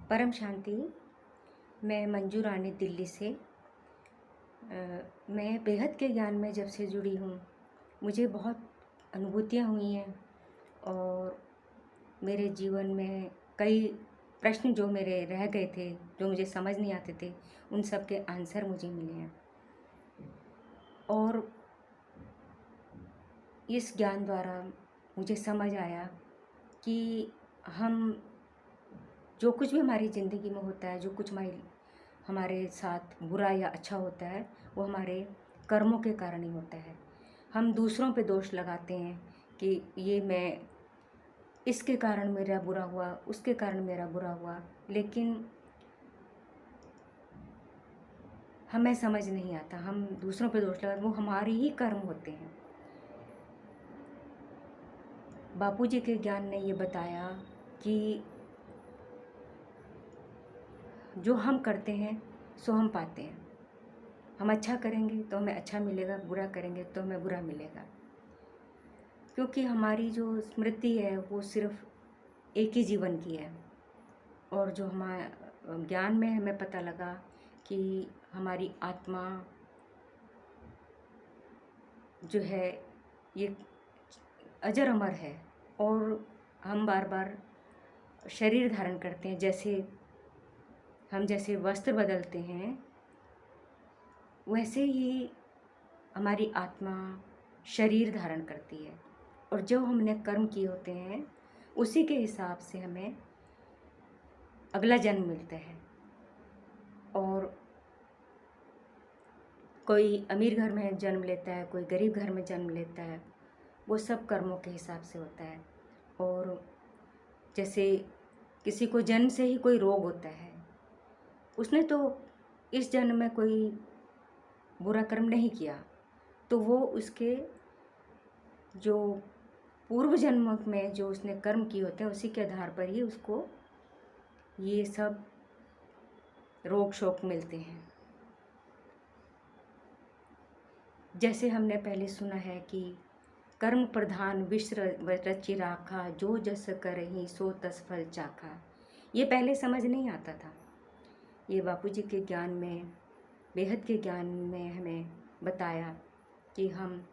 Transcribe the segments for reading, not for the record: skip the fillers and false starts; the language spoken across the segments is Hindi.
परम शांति। मैं मंजू रानी दिल्ली से। मैं बेहद के ज्ञान में जब से जुड़ी हूँ मुझे बहुत अनुभूतियाँ हुई हैं और मेरे जीवन में कई प्रश्न जो मेरे रह गए थे, जो मुझे समझ नहीं आते थे, उन सब के आंसर मुझे मिले हैं। और इस ज्ञान द्वारा मुझे समझ आया कि हम जो कुछ भी हमारी ज़िंदगी में होता है, जो कुछ हमारे साथ बुरा या अच्छा होता है, वो हमारे कर्मों के कारण ही होता है। हम दूसरों पे दोष लगाते हैं कि ये मैं इसके कारण मेरा बुरा हुआ, उसके कारण मेरा बुरा हुआ, लेकिन हमें समझ नहीं आता। हम दूसरों पे दोष लगाते, वो हमारे ही कर्म होते हैं। बापूजी के ज्ञान ने ये बताया कि जो हम करते हैं सो हम पाते हैं। हम अच्छा करेंगे तो हमें अच्छा मिलेगा, बुरा करेंगे तो हमें बुरा मिलेगा, क्योंकि हमारी जो स्मृति है वो सिर्फ एक ही जीवन की है। और जो हमारे ज्ञान में हमें पता लगा कि हमारी आत्मा जो है ये अजर अमर है और हम बार बार शरीर धारण करते हैं। जैसे वस्त्र बदलते हैं, वैसे ही हमारी आत्मा शरीर धारण करती है और जो हमने कर्म किए होते हैं उसी के हिसाब से हमें अगला जन्म मिलता है। और कोई अमीर घर में जन्म लेता है, कोई गरीब घर में जन्म लेता है, वो सब कर्मों के हिसाब से होता है। और जैसे किसी को जन्म से ही कोई रोग होता है, उसने तो इस जन्म में कोई बुरा कर्म नहीं किया, तो वो उसके जो पूर्व जन्म में जो उसने कर्म किए होते हैं उसी के आधार पर ही उसको ये सब रोग शोक मिलते हैं। जैसे हमने पहले सुना है कि कर्म प्रधान विश्व रचि राखा, जो जस करहि सो तस फल चाखा। ये पहले समझ नहीं आता था। ये बापूजी के ज्ञान में, बेहद के ज्ञान में हमें बताया कि हम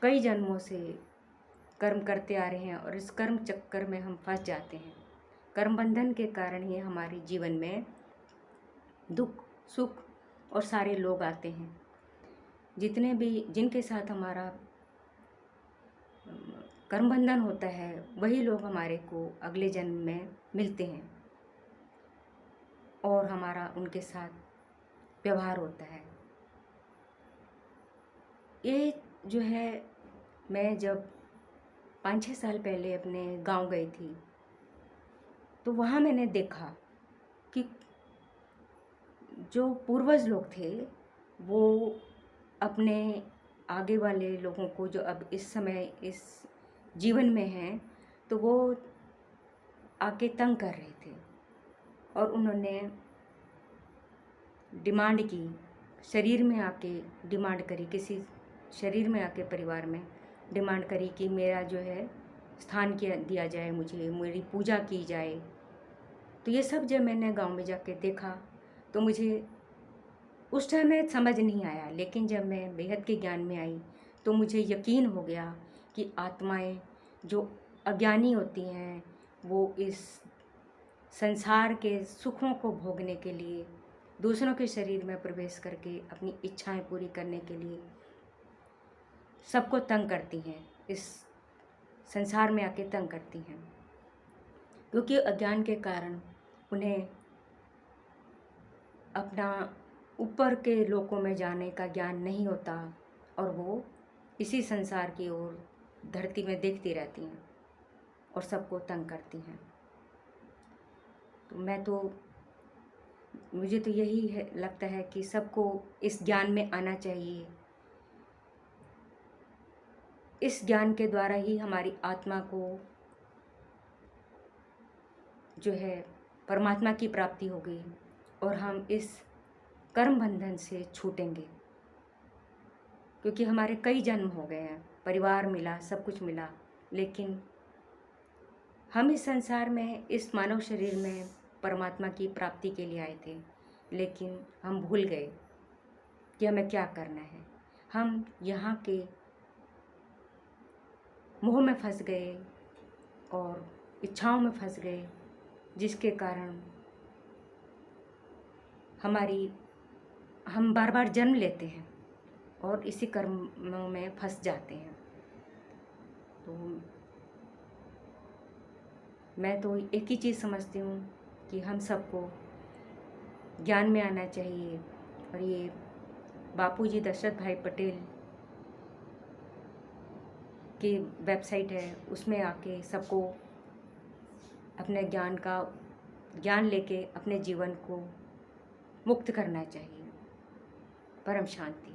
कई जन्मों से कर्म करते आ रहे हैं और इस कर्म चक्कर में हम फंस जाते हैं। कर्म बंधन के कारण ही हमारे जीवन में दुख सुख और सारे लोग आते हैं। जिनके साथ हमारा कर्म बंधन होता है, वही लोग हमारे को अगले जन्म में मिलते हैं और हमारा उनके साथ व्यवहार होता है। ये जो है, मैं जब 5-6 साल पहले अपने गांव गई थी तो वहाँ मैंने देखा कि जो पूर्वज लोग थे वो अपने आगे वाले लोगों को, जो अब इस समय इस जीवन में हैं, तो वो आके तंग कर रहे थे और उन्होंने डिमांड की, शरीर में आके डिमांड करी, किसी शरीर में आके परिवार में डिमांड करी कि मेरा जो है स्थान दिया जाए, मुझे मेरी पूजा की जाए। तो ये सब जब मैंने गांव में जाके देखा तो मुझे उस टाइम में समझ नहीं आया, लेकिन जब मैं बेहद के ज्ञान में आई तो मुझे यकीन हो गया कि आत्माएं जो अज्ञानी होती हैं वो इस संसार के सुखों को भोगने के लिए दूसरों के शरीर में प्रवेश करके अपनी इच्छाएं पूरी करने के लिए सबको तंग करती हैं, इस संसार में आके तंग करती हैं, क्योंकि अज्ञान के कारण उन्हें अपना ऊपर के लोकों में जाने का ज्ञान नहीं होता और वो इसी संसार की ओर धरती में देखती रहती हैं और सबको तंग करती हैं। तो मुझे तो यही लगता है कि सबको इस ज्ञान में आना चाहिए। इस ज्ञान के द्वारा ही हमारी आत्मा को जो है परमात्मा की प्राप्ति होगी और हम इस कर्म बंधन से छूटेंगे, क्योंकि हमारे कई जन्म हो गए हैं, परिवार मिला, सब कुछ मिला, लेकिन हम इस संसार में, इस मानव शरीर में परमात्मा की प्राप्ति के लिए आए थे, लेकिन हम भूल गए कि हमें क्या करना है। हम यहाँ के मोह में फंस गए और इच्छाओं में फंस गए, जिसके कारण हम बार बार जन्म लेते हैं और इसी कर्मों में फंस जाते हैं। तो मैं तो एक ही चीज़ समझती हूँ कि हम सबको ज्ञान में आना चाहिए, और ये बापूजी दशरथ भाई पटेल की वेबसाइट है, उसमें आके सबको अपने ज्ञान लेके अपने जीवन को मुक्त करना चाहिए। परम शांति।